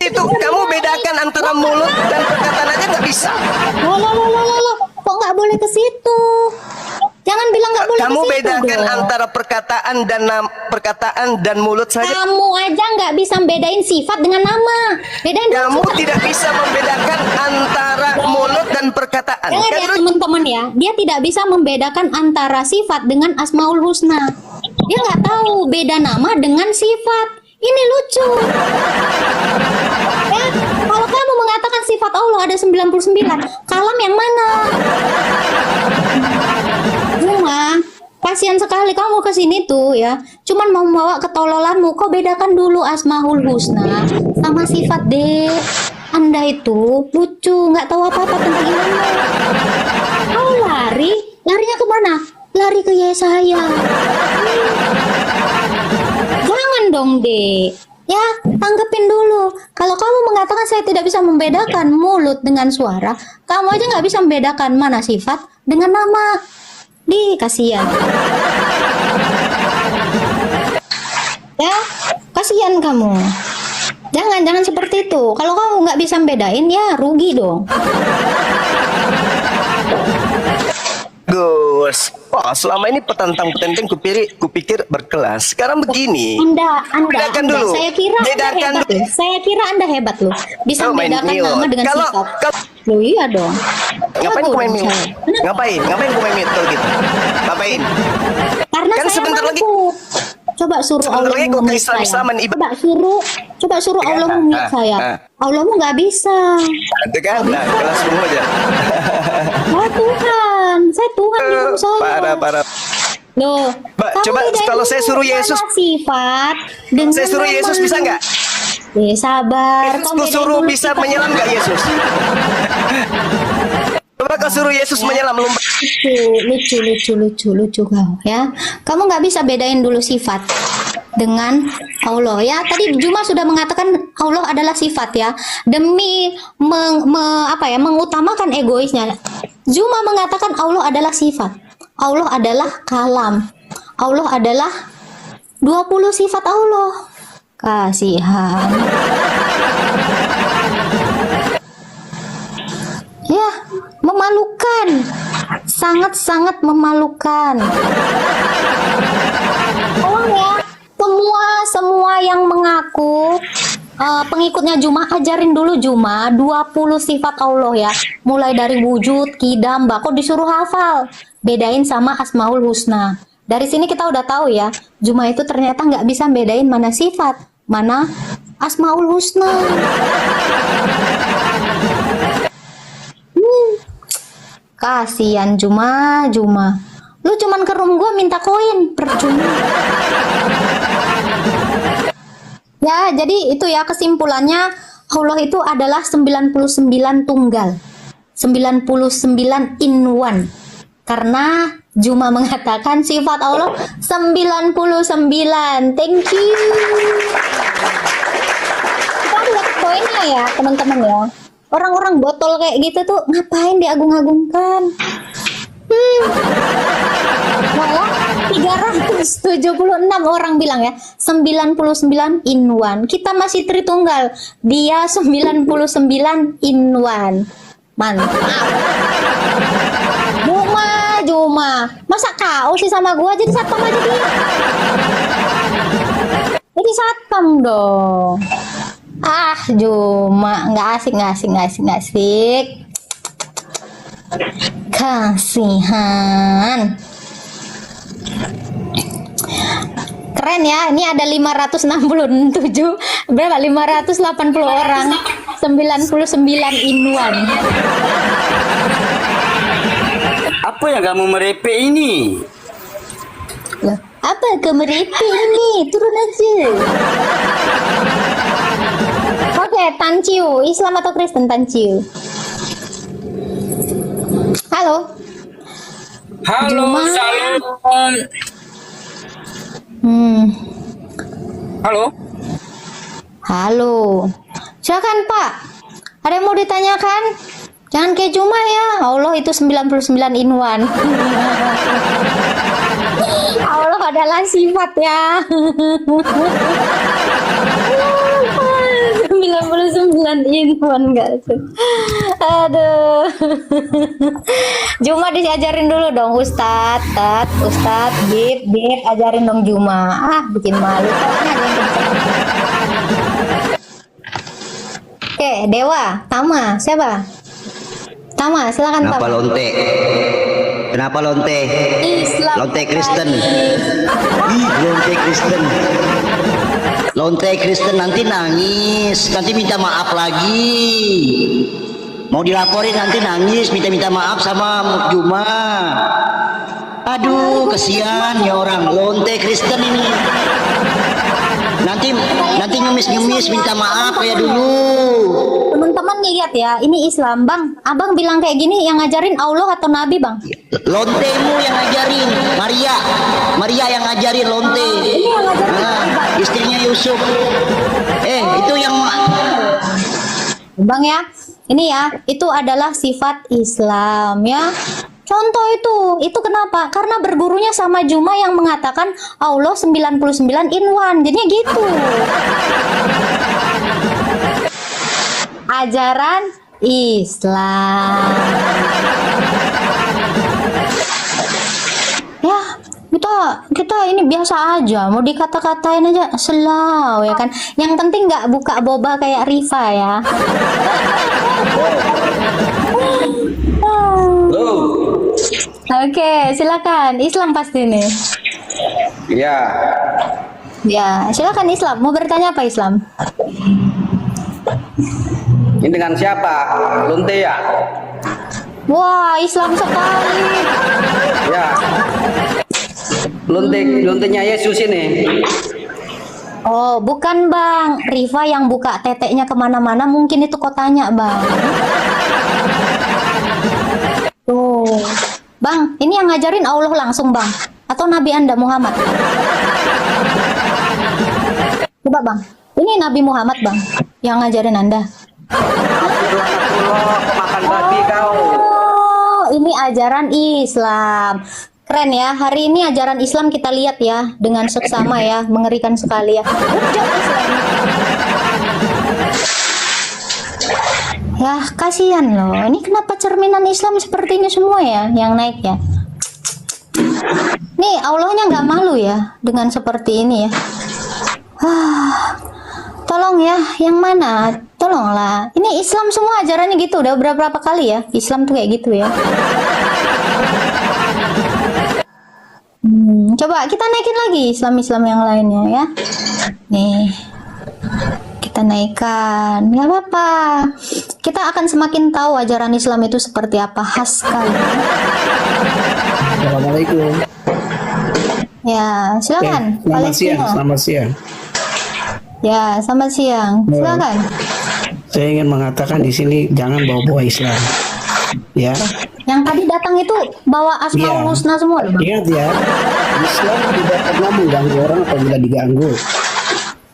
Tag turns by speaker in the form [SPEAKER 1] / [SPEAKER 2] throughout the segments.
[SPEAKER 1] situ. Kamu bedakan antara mulut dan perkataan aja nggak bisa.
[SPEAKER 2] Loh. Kok nggak boleh ke situ? Jangan bilang nggak boleh
[SPEAKER 1] Kamu
[SPEAKER 2] ke situ
[SPEAKER 1] bedakan
[SPEAKER 2] dong.
[SPEAKER 1] antara perkataan dan mulut saja.
[SPEAKER 2] Kamu aja nggak bisa bedain sifat dengan nama. Bedain dulu
[SPEAKER 1] Kamu
[SPEAKER 2] sifat.
[SPEAKER 1] tidak bisa membedakan antara mulut dan perkataan.
[SPEAKER 2] Dengar
[SPEAKER 1] Kan
[SPEAKER 2] ya
[SPEAKER 1] lu-
[SPEAKER 2] teman-teman ya, dia tidak bisa membedakan antara sifat dengan Asmaul Husna. Dia nggak tahu beda nama dengan sifat. Ini lucu. Ya, kalau kamu mengatakan sifat Allah ada 99, kalam yang mana? Cuma kasihan sekali kamu ke sini tuh ya. Cuman mau membawa ketololanmu. Kau bedakan dulu Asmaul Husna sama sifat deh. Anda itu lucu, nggak tahu apa-apa tentang ilmu. Kau larinya kemana? Lari ke Yesaya. Jangan dong, Dek. Ya, tanggepin dulu. Kalau kamu mengatakan saya tidak bisa membedakan mulut dengan suara, kamu aja nggak bisa membedakan mana sifat dengan nama. Di, kasihan. Ya, kasihan kamu. Jangan seperti itu. Kalau kamu nggak bisa membedain, ya rugi dong.
[SPEAKER 1] Gus, wah selama ini petantang-petenteng kupikir berkelas. Sekarang begini.
[SPEAKER 2] Anda,
[SPEAKER 1] Bedakan dulu.
[SPEAKER 2] saya kira Anda
[SPEAKER 1] Bedakan
[SPEAKER 2] hebat
[SPEAKER 1] dulu.
[SPEAKER 2] loh. Saya kira Anda hebat loh. Bisa
[SPEAKER 1] Oh, main
[SPEAKER 2] membedakan
[SPEAKER 1] mute.
[SPEAKER 2] nama dengan
[SPEAKER 1] Kalau-
[SPEAKER 2] sifat.
[SPEAKER 1] kalau-
[SPEAKER 2] Loh iya dong.
[SPEAKER 1] Ngapain
[SPEAKER 2] Jago
[SPEAKER 1] ku main
[SPEAKER 2] dong
[SPEAKER 1] mute?
[SPEAKER 2] saya.
[SPEAKER 1] Ngapain ku main mute kalau gitu? Ngapain?
[SPEAKER 2] Karena
[SPEAKER 1] Kan
[SPEAKER 2] saya
[SPEAKER 1] sebentar
[SPEAKER 2] mampu. Coba suruh
[SPEAKER 1] Sebentar
[SPEAKER 2] Allah
[SPEAKER 1] lagi kok
[SPEAKER 2] mute
[SPEAKER 1] Islam-Islaman
[SPEAKER 2] saya.
[SPEAKER 1] ibadah.
[SPEAKER 2] Coba suruh
[SPEAKER 1] Ya,
[SPEAKER 2] Allah
[SPEAKER 1] ah,
[SPEAKER 2] mute
[SPEAKER 1] ah,
[SPEAKER 2] saya.
[SPEAKER 1] ah.
[SPEAKER 2] Allahmu nggak bisa.
[SPEAKER 1] Itu kan, nah, kelas semua aja.
[SPEAKER 2] Saya Tuhan. Saya Tuhan di rumah saya.
[SPEAKER 1] Parah.
[SPEAKER 2] Loh,
[SPEAKER 1] Mbak,
[SPEAKER 2] kamu
[SPEAKER 1] coba
[SPEAKER 2] bedain
[SPEAKER 1] kalau saya
[SPEAKER 2] dulu
[SPEAKER 1] suruh
[SPEAKER 2] mana
[SPEAKER 1] Yesus-
[SPEAKER 2] sifat dengan
[SPEAKER 1] Saya suruh
[SPEAKER 2] nama.
[SPEAKER 1] Yesus bisa nggak?
[SPEAKER 2] Sabar.
[SPEAKER 1] Yesus
[SPEAKER 2] Kau
[SPEAKER 1] ku
[SPEAKER 2] bedain
[SPEAKER 1] suruh
[SPEAKER 2] dulu
[SPEAKER 1] bisa
[SPEAKER 2] sifat.
[SPEAKER 1] menyelam nggak Yesus? Coba kau suruh Yesus menyelam lomba.
[SPEAKER 2] Lucu kau ya. Kamu nggak bisa bedain dulu sifat dengan Allah ya. Tadi Juma sudah mengatakan Allah adalah sifat ya. Demi mengutamakan egoisnya, Juma mengatakan Allah adalah sifat. Allah adalah kalam. Allah adalah 20 sifat Allah. Kasihan. Ya, memalukan. Sangat-sangat memalukan. Tolong ya, semua yang mengaku pengikutnya Juma, ajarin dulu Juma 20 sifat Allah ya. Mulai dari wujud, kidam, kok disuruh hafal. Bedain sama Asmaul Husna. Dari sini kita udah tahu ya, Juma itu ternyata nggak bisa bedain mana sifat, mana Asmaul Husna. Kasihan Juma. Lu cuman ke room gua minta koin, percuma. Ya, jadi itu ya kesimpulannya, Allah itu adalah 99 tunggal. 99 in one. Karena Juma mengatakan sifat Allah 99. Thank you. Kita lihat poinnya ya, teman-teman ya. Orang-orang botol kayak gitu tuh ngapain diagung-agungkan? Malah 376 orang bilang ya 99 in one. Kita masih Tritunggal, dia 99 in one. Mantap. Juma, masa kau sih sama gua, jadi satpam aja dia. Jadi satpam dong. Juma nggak asik. Kasihan. Keren ya, ini ada 567, berapa? 580 orang, 99 in one.
[SPEAKER 3] Apa yang kamu merepek ini?
[SPEAKER 2] Loh, apa kemeripik ini? Turun aja. Oke, Tanciu, Islam atau Kristen Tanciu? Halo.
[SPEAKER 3] Halo,
[SPEAKER 2] Juma.
[SPEAKER 3] salam. Halo.
[SPEAKER 2] Halo. Silakan Pak. Ada yang mau ditanyakan? Jangan kayak Juma ya. Allah itu 99 in one. Allah adalah sifat ya. 99 in one gak sih? Aduh. Juma diajarin dulu dong Ustadz, Bib, ajarin dong Juma. Ah, bikin malu. Oke, Dewa, Tama, siapa? Tama, silakan
[SPEAKER 4] Kenapa
[SPEAKER 2] Tama.
[SPEAKER 4] lonte? Kenapa lonte?
[SPEAKER 2] Islam.
[SPEAKER 4] Lonte Kristen. Ih, lonte Kristen. Lonte Kristen nanti nangis, nanti minta maaf lagi. Mau dilaporin nanti nangis, minta maaf sama Juma. Aduh, kesian ya orang lonte Kristen ini. Nanti ngemis minta maaf kayak dulu.
[SPEAKER 2] Teman-teman nih lihat ya, ini Islam Bang. Abang bilang kayak gini yang ngajarin Allah atau Nabi Bang?
[SPEAKER 4] Lontemu yang ngajarin, Maria yang ngajarin lonte.
[SPEAKER 2] Ini yang ngajarin
[SPEAKER 4] Nah, istrinya Yusuf. Itu yang
[SPEAKER 2] Bang ya, ini ya, itu adalah sifat Islam ya. Contoh itu kenapa? Karena bergurunya sama Juma yang mengatakan Allah 99 in one. Jadinya gitu. Ajaran Islam. Ya, kita ini biasa aja, mau dikata-katain aja selau ya kan. Yang penting nggak buka boba kayak Rifa ya. Oke, silakan. Islam pasti nih.
[SPEAKER 3] Ya,
[SPEAKER 2] Ya, silakan Islam. Mau bertanya apa Islam?
[SPEAKER 3] ini dengan siapa? Lonte ya?
[SPEAKER 2] Wah, Islam sekali.
[SPEAKER 3] Ya. Lontenya Yesus ini.
[SPEAKER 2] Oh, bukan Bang. Rifa yang buka teteknya kemana-mana, mungkin itu kotanya Bang. Tuh. Bang, ini yang ngajarin Allah langsung Bang. Atau Nabi Anda Muhammad? Coba Bang. Ini Nabi Muhammad Bang. Yang ngajarin Anda.
[SPEAKER 3] Pemakan babi kau.
[SPEAKER 2] Oh, ini ajaran Islam. Keren ya. Hari ini ajaran Islam kita lihat ya dengan seksama ya, mengerikan sekali ya. Hujat Islam. Ya, kasihan loh. Ini kenapa cerminan Islam seperti ini semua ya yang naik ya? Nih, Allahnya nggak malu ya dengan seperti ini ya. Tolong ya, yang mana? Tolonglah. Ini Islam semua ajarannya gitu. Udah berapa kali ya? Islam tuh kayak gitu ya. Coba kita naikin lagi Islam-Islam yang lainnya ya. Nih, kita naikkan. Nggak apa-apa. Kita akan semakin tahu ajaran Islam itu seperti apa, khas sekali.
[SPEAKER 5] Assalamualaikum.
[SPEAKER 2] Ya, silakan.
[SPEAKER 5] Selamat siang,
[SPEAKER 2] Palestina.
[SPEAKER 5] selamat siang.
[SPEAKER 2] Ya, selamat siang. Silakan.
[SPEAKER 5] Saya ingin mengatakan di sini jangan bawa-bawa Islam. Ya,
[SPEAKER 2] Yang tadi datang itu bawa Asmaul
[SPEAKER 5] Iya.
[SPEAKER 2] Husna semua loh, Bang.
[SPEAKER 5] ingat ya, Islam tidak pernah mengganggu orang apabila diganggu.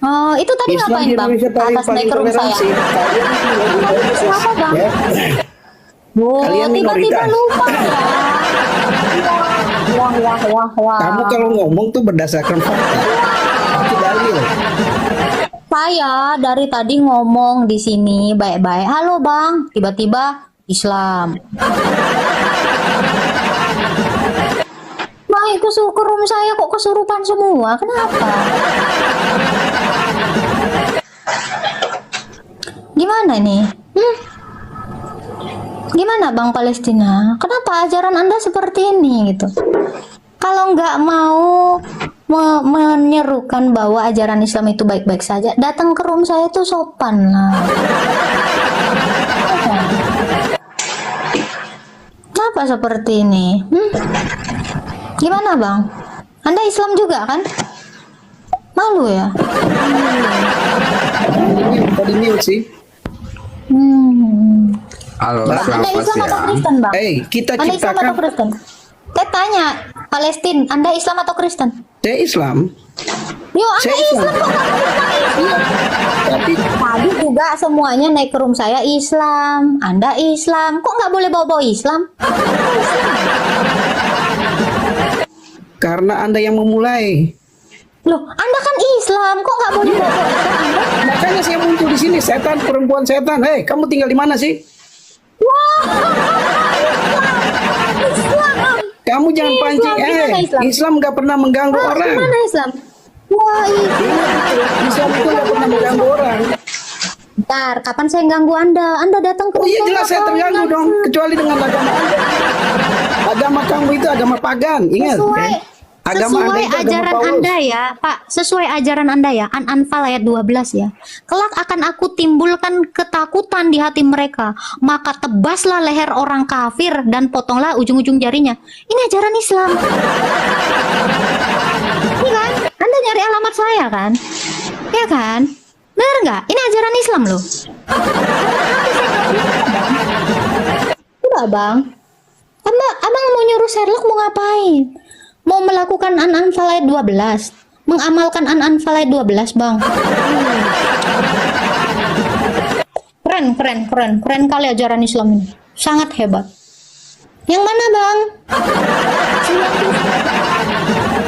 [SPEAKER 2] Oh, itu tadi
[SPEAKER 5] Islam
[SPEAKER 2] ngapain,
[SPEAKER 5] di
[SPEAKER 2] Bang?
[SPEAKER 5] Indonesia paling
[SPEAKER 2] Atas naik ke room saya.
[SPEAKER 5] toleransi. Kalian
[SPEAKER 2] Siapa, Bang?
[SPEAKER 5] ya,
[SPEAKER 2] Wow,
[SPEAKER 5] Kalian
[SPEAKER 2] tiba-tiba
[SPEAKER 5] minoritas.
[SPEAKER 2] lupa ya. Wah.
[SPEAKER 5] kamu kalau ngomong tuh berdasarkan fakta, itu dalil.
[SPEAKER 2] Saya dari tadi ngomong di sini baik-baik. Halo, Bang. Tiba-tiba Islam. Baik ke room saya kok kesurupan semua. Kenapa? Gimana nih? Gimana Bang Palestina? Kenapa ajaran Anda seperti ini gitu? Kalau nggak mau menyerukan bahwa ajaran Islam itu baik-baik saja, datang ke room saya tuh sopan lah. Kenapa seperti ini? Gimana Bang? Anda Islam juga kan? Malu ya?
[SPEAKER 5] Tadi mute sih.
[SPEAKER 3] Halo,
[SPEAKER 2] Bang, Anda Islam atau Kristen, Bang?
[SPEAKER 5] Kita
[SPEAKER 2] Anda Islam atau
[SPEAKER 5] ciptakan.
[SPEAKER 2] Kristen? Saya tanya, Palestina, Anda Islam atau Kristen?
[SPEAKER 5] Saya Islam.
[SPEAKER 2] Yo, Anda
[SPEAKER 5] Saya
[SPEAKER 2] Islam
[SPEAKER 5] Islam.
[SPEAKER 2] kok nggak Kristen?
[SPEAKER 5] Tapi
[SPEAKER 2] Tadi juga semuanya naik ke room saya Islam, Anda Islam, kok nggak boleh bawa-bawa Islam?
[SPEAKER 5] karena Anda yang memulai.
[SPEAKER 2] Loh, Anda kan Islam, kok nggak boleh bawa Islam Anda?
[SPEAKER 5] Makanya saya muncul di sini, setan, perempuan setan. Hei, kamu tinggal di mana sih?
[SPEAKER 2] Wah, Islam.
[SPEAKER 5] Kamu jangan
[SPEAKER 2] Islam,
[SPEAKER 5] pancing.
[SPEAKER 2] gimana Islam?
[SPEAKER 5] Islam nggak pernah mengganggu orang.
[SPEAKER 2] Gimana Islam? Wah,
[SPEAKER 5] Islam itu nggak pernah mengganggu orang.
[SPEAKER 2] Bentar, kapan saya ganggu Anda? Anda datang ke
[SPEAKER 5] Oh iya
[SPEAKER 2] rumah
[SPEAKER 5] jelas saya
[SPEAKER 2] kamu,
[SPEAKER 5] terganggu
[SPEAKER 2] Anda.
[SPEAKER 5] dong, kecuali dengan agama Anda. Agama kamu itu agama pagan, ingat.
[SPEAKER 2] Sesuai,
[SPEAKER 5] Agama Anda
[SPEAKER 2] sesuai
[SPEAKER 5] itu agama
[SPEAKER 2] ajaran
[SPEAKER 5] Paulus.
[SPEAKER 2] Anda ya, Pak. Sesuai ajaran Anda ya, An-Anfal ayat 12 ya. Kelak akan aku timbulkan ketakutan di hati mereka, maka tebaslah leher orang kafir dan potonglah ujung-ujung jarinya. Ini ajaran Islam. Iya kan? Anda nyari alamat saya kan? Iya kan? Benar nggak? Ini ajaran Islam loh. Udah bang. Abang mau nyuruh Sherlock mau ngapain? Mau melakukan An-Anfal ayat 12, mengamalkan An-Anfal ayat 12 bang. Keren kali ajaran Islam ini. Sangat hebat. Yang mana bang?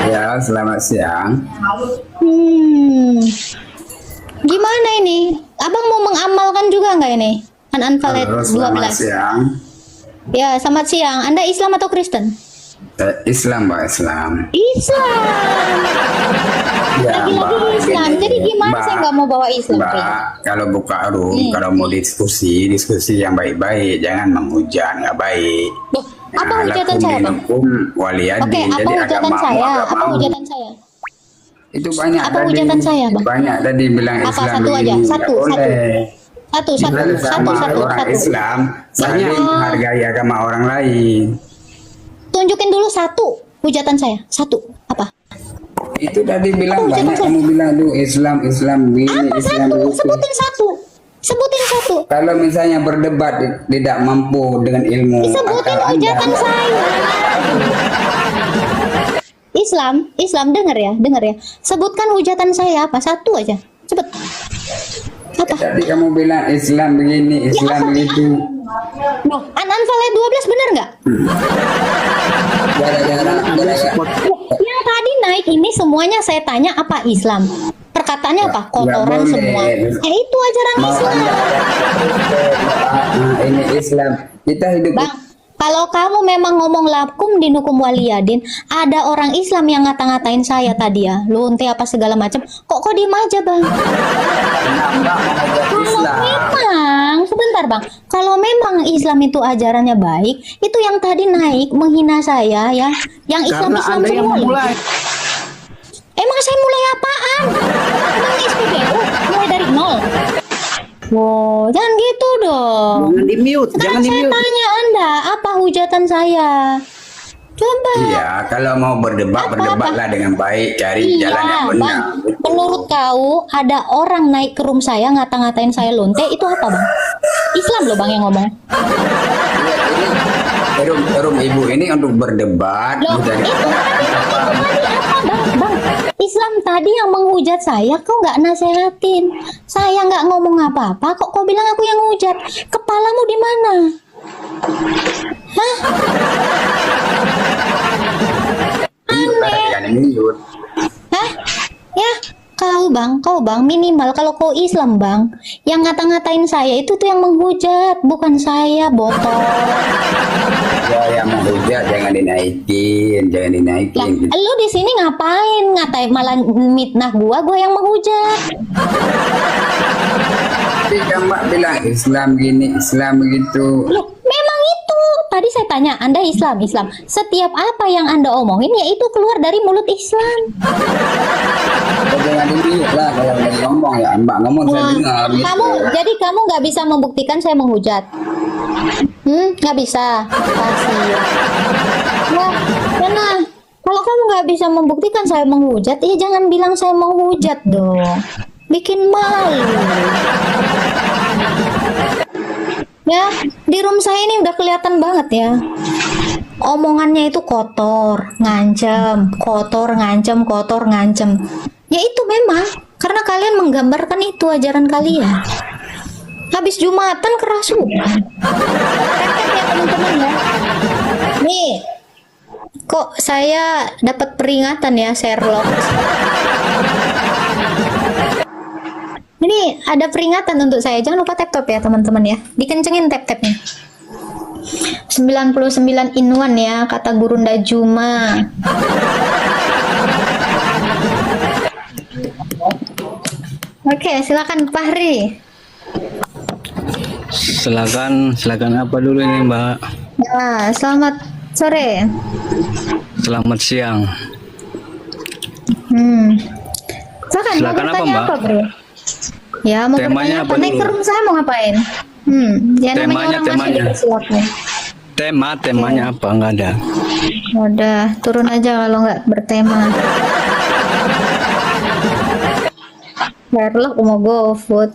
[SPEAKER 3] Ya, selamat siang.
[SPEAKER 2] Gimana ini? Abang mau mengamalkan juga nggak ini? An-Anfal ayat
[SPEAKER 3] Halo, selamat
[SPEAKER 2] 12.
[SPEAKER 3] siang.
[SPEAKER 2] Ya, selamat siang. Anda Islam atau Kristen?
[SPEAKER 3] Islam, Mbak, Islam.
[SPEAKER 2] Islam.
[SPEAKER 3] Ya,
[SPEAKER 2] Lagi-lagi Islam.
[SPEAKER 3] gini,
[SPEAKER 2] Jadi gimana saya nggak mau bawa Islam?
[SPEAKER 3] Mbak, kalau buka room, kalau mau diskusi yang baik-baik, jangan menghujat, nggak baik.
[SPEAKER 2] Loh, apa
[SPEAKER 3] Nah,
[SPEAKER 2] hujatan
[SPEAKER 3] lakum
[SPEAKER 2] saya bang?
[SPEAKER 3] dinukum waliyadin.
[SPEAKER 2] Oke, apa
[SPEAKER 3] Jadi
[SPEAKER 2] hujatan
[SPEAKER 3] agamamu,
[SPEAKER 2] saya? Apa
[SPEAKER 3] agamamu.
[SPEAKER 2] hujatan saya?
[SPEAKER 3] Itu banyak
[SPEAKER 2] Apa
[SPEAKER 3] tadi.
[SPEAKER 2] hujatan saya, Bang?
[SPEAKER 3] Banyak tadi bilang
[SPEAKER 2] Apa?
[SPEAKER 3] Islam
[SPEAKER 2] Satu aja,
[SPEAKER 3] begini, nggak
[SPEAKER 2] satu.
[SPEAKER 3] boleh.
[SPEAKER 2] Satu.
[SPEAKER 3] Kita sama orang Islam saling menghargai agama orang lain.
[SPEAKER 2] Tunjukin dulu satu hujatan saya. Satu. Apa?
[SPEAKER 3] Itu tadi bilang
[SPEAKER 2] Apa hujatan
[SPEAKER 3] banyak
[SPEAKER 2] saya?
[SPEAKER 3] kamu bilang tuh Islam begini,
[SPEAKER 2] Apa
[SPEAKER 3] Islam
[SPEAKER 2] satu?
[SPEAKER 3] begitu.
[SPEAKER 2] Sebutin satu. Sebutin satu.
[SPEAKER 3] Kalau misalnya berdebat tidak mampu dengan ilmu
[SPEAKER 2] Sebutin
[SPEAKER 3] akal
[SPEAKER 2] hujatan
[SPEAKER 3] Anda,
[SPEAKER 2] saya. Islam dengar ya. Sebutkan hujatan saya apa? Satu aja. Cepet. Apa?
[SPEAKER 3] tadi kamu bilang Islam begini, Islam begitu.
[SPEAKER 2] Loh, An-Anfal ayat 12 benar nggak?
[SPEAKER 3] Gara-gara
[SPEAKER 2] Yang tadi naik ini semuanya saya tanya apa Islam? Perkataannya apa? Kotoran
[SPEAKER 3] boleh.
[SPEAKER 2] semua. Itu ajaran
[SPEAKER 3] mau
[SPEAKER 2] Islam.
[SPEAKER 3] Anda ini Islam. Kita hidup
[SPEAKER 2] Bang, kalau kamu memang ngomong lakum dinukum waliyadin, ada orang Islam yang ngata-ngatain saya tadi ya, lonte apa segala macam. Kok diem aja bang? Kalau
[SPEAKER 3] Islam.
[SPEAKER 2] memang, sebentar bang, kalau memang Islam itu ajarannya baik, itu yang tadi naik menghina saya ya, yang Islam
[SPEAKER 5] Karena
[SPEAKER 2] Islam
[SPEAKER 5] Anda yang
[SPEAKER 2] semua. loh.
[SPEAKER 5] memulai.
[SPEAKER 2] Emang saya mulai apaan? Emang SPBU mulai dari nol. Wow, jangan gitu dong.
[SPEAKER 5] Jangan di mute,
[SPEAKER 2] Sekarang
[SPEAKER 5] jangan di
[SPEAKER 2] saya
[SPEAKER 5] mute.
[SPEAKER 2] tanya Anda, apa hujatan saya? Coba.
[SPEAKER 3] Iya, kalau mau berdebat,
[SPEAKER 2] Apa-apa?
[SPEAKER 3] berdebatlah dengan baik, cari jalan yang
[SPEAKER 2] Iya,
[SPEAKER 3] benar.
[SPEAKER 2] bang.
[SPEAKER 3] Betul.
[SPEAKER 2] Menurut kau, ada orang naik ke room saya ngata-ngatain saya lonte, itu apa, bang? Islam loh, bang, yang ngomong.
[SPEAKER 3] Rum ibu ini untuk berdebat,
[SPEAKER 2] Loh,
[SPEAKER 3] bukan
[SPEAKER 2] itu tadi apa, bang? Islam tadi yang menghujat saya, kau nggak nasehatin. Saya nggak ngomong apa-apa, kok kau bilang aku yang hujat? Kepalamu di mana? Hah?
[SPEAKER 3] Jangan minut.
[SPEAKER 2] Hah? Ya, kau bang, minimal kalau kau Islam bang, yang ngata-ngatain saya itu tuh yang menghujat, bukan saya, botol.
[SPEAKER 3] Ya, yang menghujat jangan dinaikin, jangan
[SPEAKER 2] Lah,
[SPEAKER 3] dinaikin.
[SPEAKER 2] lu di sini ngapain ngatain malah mitnah gua yang menghujat.
[SPEAKER 3] Tapi kan Mbak bilang Islam gini, Islam begitu.
[SPEAKER 2] Loh, memang itu. Tadi saya tanya, Anda Islam. Setiap apa yang Anda omongin ya itu keluar dari mulut Islam.
[SPEAKER 3] Jangan diminut lah kalau udah ngomong ya, Mbak ngomong saya
[SPEAKER 2] Wah,
[SPEAKER 3] dengar. Gitu.
[SPEAKER 2] jadi kamu nggak bisa membuktikan saya menghujat. Nggak bisa. Pasti. Wah, karena kalau kamu nggak bisa membuktikan saya menghujat, ya jangan bilang saya menghujat dong. Bikin malu. Ya, di room saya ini udah kelihatan banget ya. Omongannya itu kotor, ngancem. Ya itu memang karena kalian menggambarkan itu ajaran kalian. Habis Jumatan kerasukan. Praktek ya teman-teman ya. Nih, kok saya dapat peringatan ya Sherlock. Ini ada peringatan untuk saya. Jangan lupa tap top ya teman-teman ya. Dikencengin tap-tapnya. 99 in 1 ya, kata Gurunda Juma. Oke, silakan Fahri.
[SPEAKER 6] Silakan apa dulu ini Mbak?
[SPEAKER 2] Ya, selamat sore.
[SPEAKER 6] Selamat siang.
[SPEAKER 2] Silakan mau
[SPEAKER 6] apa,
[SPEAKER 2] bertanya
[SPEAKER 6] Mbak?
[SPEAKER 2] apa, Bro? Ya, mau
[SPEAKER 6] Temanya
[SPEAKER 2] bertanya apa?
[SPEAKER 6] apa
[SPEAKER 2] Naik
[SPEAKER 6] dulu?
[SPEAKER 2] ke room saya mau ngapain? Ya namanya orang masuk
[SPEAKER 6] Temanya.
[SPEAKER 2] juga silakan.
[SPEAKER 6] Temanya apa? Enggak ada.
[SPEAKER 2] Udah, turun aja kalau nggak bertema. Sherlock mau GoFood.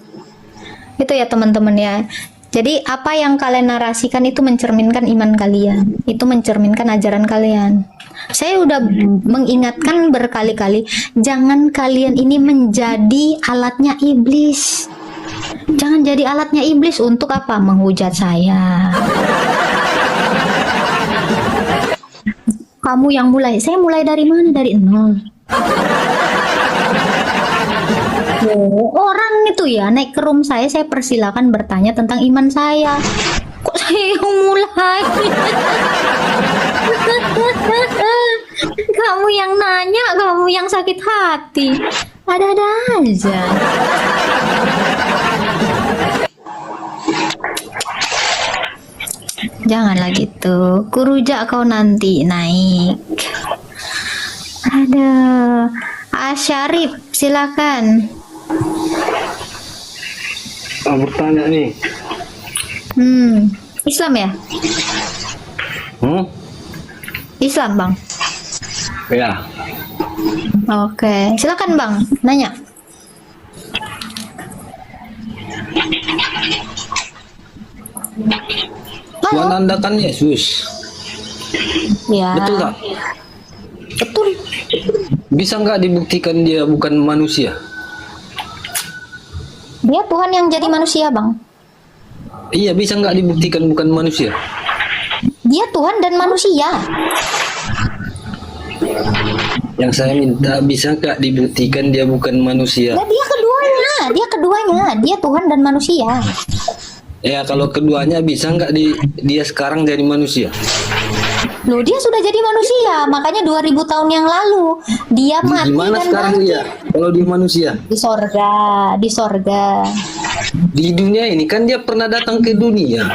[SPEAKER 2] Itu ya teman-teman ya. Jadi apa yang kalian narasikan itu mencerminkan iman kalian. Itu mencerminkan ajaran kalian. Saya udah mengingatkan berkali-kali, jangan kalian ini menjadi alatnya iblis. Jangan jadi alatnya iblis untuk apa? Menghujat saya. Kamu yang mulai. Saya mulai dari mana? Dari nol. Oh, orang itu ya naik ke room saya persilakan bertanya tentang iman saya. Kok saya yang mulai? Kamu yang nanya, kamu yang sakit hati. Ada-ada aja. Janganlah gitu. Kurujak kau nanti naik. Ada Asyarif, silakan.
[SPEAKER 6] Bertanya nih.
[SPEAKER 2] Islam ya? Islam, Bang.
[SPEAKER 6] Ya.
[SPEAKER 2] Oke, silakan Bang, nanya.
[SPEAKER 6] Tuhan
[SPEAKER 2] Halo.
[SPEAKER 6] Anda kan Yesus.
[SPEAKER 2] Ya.
[SPEAKER 6] Betul tak?
[SPEAKER 2] Betul.
[SPEAKER 6] Bisa nggak dibuktikan dia bukan manusia?
[SPEAKER 2] Dia Tuhan yang jadi manusia, Bang.
[SPEAKER 6] Iya, bisa nggak dibuktikan bukan manusia?
[SPEAKER 2] Dia Tuhan dan manusia.
[SPEAKER 6] Yang saya minta, bisa nggak dibuktikan dia bukan manusia?
[SPEAKER 2] Nah, dia keduanya. Dia Tuhan dan manusia.
[SPEAKER 6] Ya, kalau keduanya bisa nggak dia sekarang jadi manusia?
[SPEAKER 2] Loh, dia sudah jadi manusia. Makanya 2000 tahun yang lalu dia mati
[SPEAKER 6] Gimana
[SPEAKER 2] dan
[SPEAKER 6] sekarang
[SPEAKER 2] bangkit.
[SPEAKER 6] dia? Kalau dia manusia?
[SPEAKER 2] Di sorga.
[SPEAKER 6] Di dunia ini kan dia pernah datang ke dunia.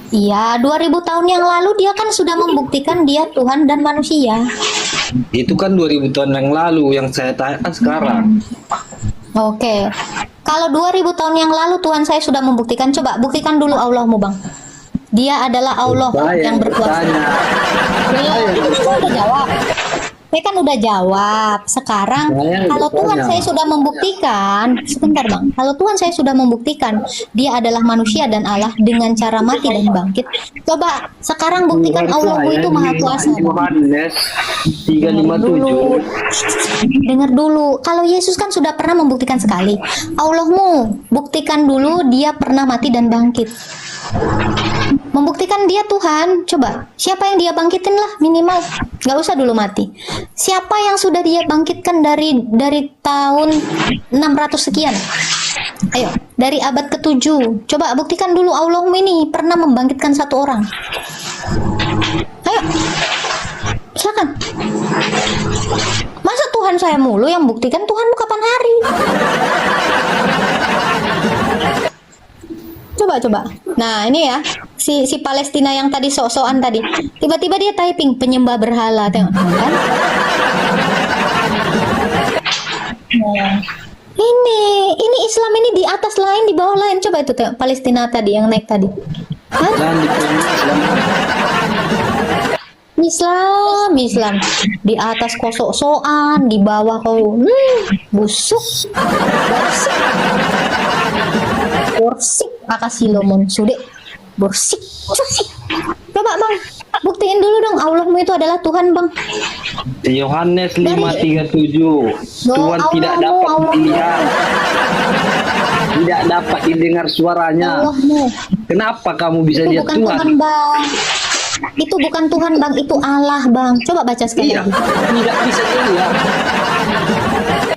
[SPEAKER 2] Iya, 2000 tahun yang lalu dia kan sudah membuktikan dia Tuhan dan manusia.
[SPEAKER 6] Itu kan 2000 tahun yang lalu, yang saya tanyakan sekarang.
[SPEAKER 2] Oke. Kalau 2000 tahun yang lalu Tuhan saya sudah membuktikan, coba buktikan dulu Allahmu, Bang. Dia adalah Allah yang berkuasa. Itu saya udah jawab. Saya kan udah jawab. Sekarang
[SPEAKER 6] Saya
[SPEAKER 2] kalau Tuhan
[SPEAKER 6] bertanya.
[SPEAKER 2] saya sudah membuktikan, sebentar Bang. Kalau Tuhan saya sudah membuktikan dia adalah manusia dan Allah dengan cara mati dan bangkit. Coba sekarang buktikan Allahmu itu maha kuasa. Bang.
[SPEAKER 6] Yohanes 3:57.
[SPEAKER 2] Dengar dulu, kalau Yesus kan sudah pernah membuktikan sekali. Allahmu, buktikan dulu dia pernah mati dan bangkit. Membuktikan dia Tuhan, coba. Siapa yang dia bangkitin lah minimal. Gak usah dulu mati. Siapa yang sudah dia bangkitkan dari tahun 600 sekian? Ayo, dari abad ke-7. Coba buktikan dulu Allahmu ini pernah membangkitkan satu orang. Ayo. Silakan. Masa Tuhan saya mulu yang buktikan? Tuhanmu kapan hari? Coba. Nah, ini ya. Si Palestina yang tadi sok-sokan tadi. Tiba-tiba dia typing penyembah berhala, tengok kan? Nah, ini Islam ini di atas lain, di bawah lain. Coba itu tengok Palestina tadi yang naik tadi. Hah?
[SPEAKER 6] Dan di
[SPEAKER 2] Islam di atas kau sok-sokan, di bawah kau busuk. Borsik Akasilomon sude borsik. Coba Bang, buktiin dulu dong Allahmu itu adalah Tuhan, Bang.
[SPEAKER 6] Yohanes 5:37. Tuhan tidak
[SPEAKER 2] Allahmu,
[SPEAKER 6] dapat
[SPEAKER 2] Allahmu.
[SPEAKER 6] dilihat, tidak dapat didengar suaranya.
[SPEAKER 2] Allahmu.
[SPEAKER 6] Kenapa kamu bisa
[SPEAKER 2] Itu
[SPEAKER 6] lihat
[SPEAKER 2] bukan
[SPEAKER 6] Tuhan?
[SPEAKER 2] Tuhan, Bang. Itu bukan Tuhan, Bang, itu Allah, Bang. Coba baca sekali
[SPEAKER 6] Iya,
[SPEAKER 2] lagi.
[SPEAKER 6] tidak bisa dilihat.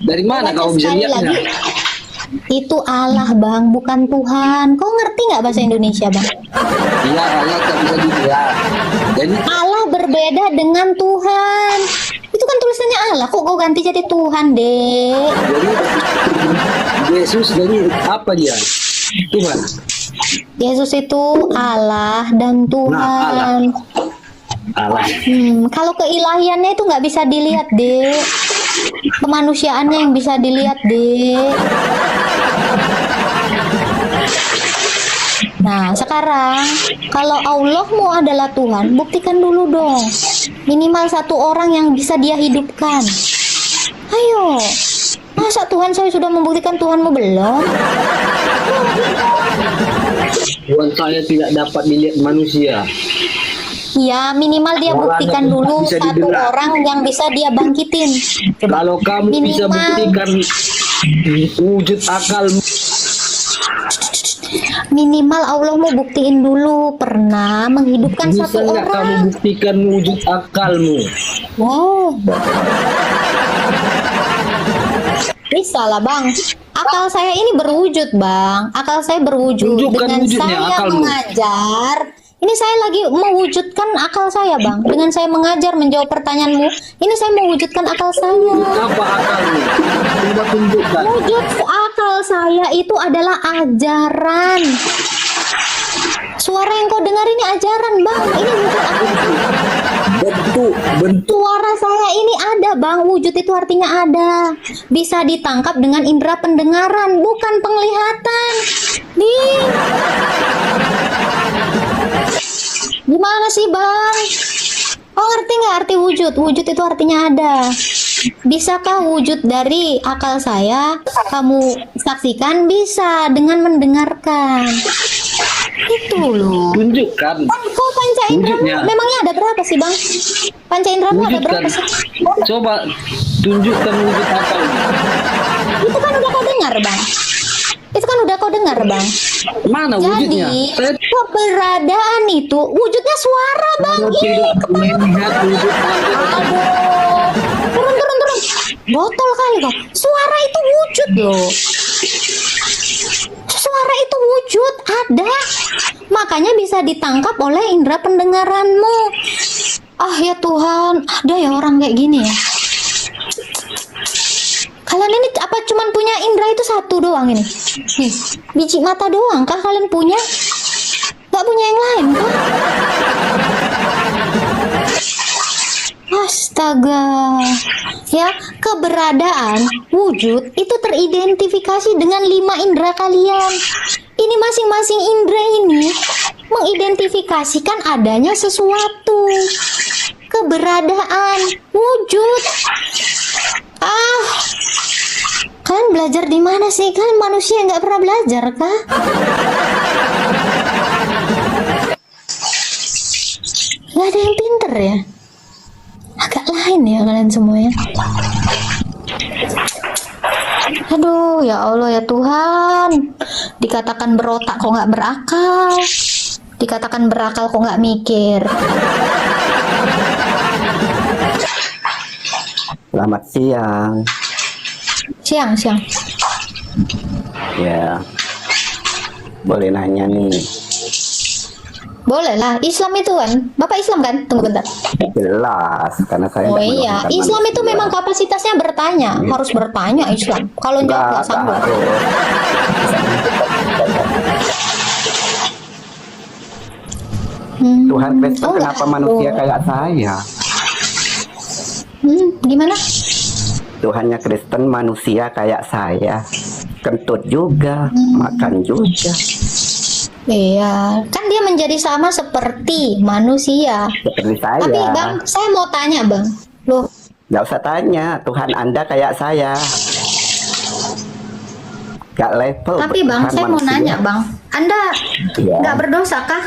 [SPEAKER 6] Dari mana
[SPEAKER 2] Baca
[SPEAKER 6] kamu bisa
[SPEAKER 2] sekali
[SPEAKER 6] lihatnya?
[SPEAKER 2] lagi. Itu Allah bang, bukan Tuhan. Kau ngerti nggak bahasa Indonesia bang?
[SPEAKER 6] Iya, Allah tak bisa dilihat. Jadi
[SPEAKER 2] Allah berbeda dengan Tuhan. Itu kan tulisannya Allah. Kok kau ganti jadi Tuhan dek?
[SPEAKER 6] Yesus jadi apa dia? Tuhan.
[SPEAKER 2] Yesus itu Allah dan Tuhan.
[SPEAKER 6] Allah.
[SPEAKER 2] Kalau keilahiannya itu nggak bisa dilihat dek. Kemanusiaannya yang bisa dilihat dek. Nah, sekarang kalau Allahmu adalah Tuhan, buktikan dulu dong. Minimal satu orang yang bisa dia hidupkan. Ayo. Masa Tuhan saya sudah membuktikan, Tuhanmu belum?
[SPEAKER 6] Tuhan saya tidak dapat dilihat manusia.
[SPEAKER 2] Ya, minimal dia buktikan dulu
[SPEAKER 6] bisa
[SPEAKER 2] satu
[SPEAKER 6] digerak.
[SPEAKER 2] orang yang bisa dia bangkitin.
[SPEAKER 6] Kalau kamu bisa
[SPEAKER 2] Minimal.
[SPEAKER 6] buktikan wujud akal,
[SPEAKER 2] Minimal Allah mau buktiin dulu pernah menghidupkan
[SPEAKER 6] bisa
[SPEAKER 2] satu
[SPEAKER 6] nggak kamu
[SPEAKER 2] orang.
[SPEAKER 6] buktikan wujud akalmu?
[SPEAKER 2] Wow. Bisa lah bang. Akal saya ini berwujud bang. Akal saya berwujud.
[SPEAKER 6] Tunjukkan
[SPEAKER 2] Dengan
[SPEAKER 6] wujudnya,
[SPEAKER 2] saya
[SPEAKER 6] akalmu.
[SPEAKER 2] mengajar. Ini saya lagi mewujudkan akal saya bang. Dengan saya mengajar menjawab pertanyaanmu. Ini saya mewujudkan akal saya.
[SPEAKER 6] Apa akalmu? Coba tunjukkan.
[SPEAKER 2] Wujud akal saya itu adalah ajaran. Suara yang kau dengar ini ajaran bang. Ini wujud akal.
[SPEAKER 6] Bentuk
[SPEAKER 2] Suara saya ini ada bang. Wujud itu artinya ada. Bisa ditangkap dengan indera pendengaran, bukan penglihatan. Nih. Gimana sih bang? Oh ngerti nggak arti wujud? Wujud itu artinya ada. Bisakah wujud dari akal saya kamu saksikan? Bisa dengan mendengarkan. Itu loh.
[SPEAKER 6] tunjukkan.
[SPEAKER 2] Kau panca indera
[SPEAKER 6] Wujudnya.
[SPEAKER 2] memangnya ada berapa sih bang? Panca inderamu ada
[SPEAKER 6] Wujudkan.
[SPEAKER 2] berapa sih?
[SPEAKER 6] Coba tunjukkan wujud akalmu.
[SPEAKER 2] Itu kan udah kau dengar bang. Itu kan udah kau dengar bang.
[SPEAKER 6] Mana wujudnya?
[SPEAKER 2] Jadi
[SPEAKER 6] Saya
[SPEAKER 2] keberadaan itu wujudnya suara bang.
[SPEAKER 6] kalau tidak melihat wujud akal.
[SPEAKER 2] Aduh. Turun. Botol kali kau. Suara itu wujud loh. Suara itu wujud ada. Makanya bisa ditangkap oleh indera pendengaranmu. Ah ya Tuhan, ada ya orang kayak gini ya. Kalian ini apa cuman punya indera itu satu doang ini? Nih, biji mata doang kah kalian punya? Gak punya yang lain kah? Astaga. Ya, keberadaan wujud itu teridentifikasi dengan 5 indera kalian. Ini masing-masing indera ini mengidentifikasikan adanya sesuatu. Keberadaan wujud. Kalian belajar di mana sih? Kalian manusia nggak pernah belajar kah? Gak ada yang pinter ya? Agak lain ya kalian semua ya. Aduh ya Allah ya Tuhan. Dikatakan berotak kok nggak berakal. Dikatakan berakal kok nggak mikir.
[SPEAKER 1] Selamat siang.
[SPEAKER 2] Siang.
[SPEAKER 1] Ya. Boleh nanya nih.
[SPEAKER 2] Boleh lah, Islam itu kan. Bapak Islam kan? Tunggu bentar.
[SPEAKER 1] Jelas karena saya
[SPEAKER 2] Oh
[SPEAKER 1] tidak
[SPEAKER 2] iya,
[SPEAKER 1] menuhankan
[SPEAKER 2] Islam itu
[SPEAKER 1] manusia.
[SPEAKER 2] memang kapasitasnya bertanya. Harus bertanya Islam. Kalau jawab nggak
[SPEAKER 1] Enggak
[SPEAKER 2] sanggup.
[SPEAKER 1] harus. Tuhan Kristen
[SPEAKER 2] Oh, nggak
[SPEAKER 1] kenapa
[SPEAKER 2] harus.
[SPEAKER 1] manusia kayak saya?
[SPEAKER 2] Gimana?
[SPEAKER 1] Tuhannya Kristen manusia kayak saya. Kentut juga, makan juga.
[SPEAKER 2] Iya, kan dia menjadi sama seperti manusia.
[SPEAKER 1] Seperti saya.
[SPEAKER 2] Tapi bang, saya mau tanya bang, loh,
[SPEAKER 1] Gak usah tanya, Tuhan Anda kayak saya. Gak level.
[SPEAKER 2] tapi bang,
[SPEAKER 1] Tuhan
[SPEAKER 2] saya mau
[SPEAKER 1] manusia.
[SPEAKER 2] nanya bang, Anda
[SPEAKER 1] Iya.
[SPEAKER 2] nggak berdosa kah?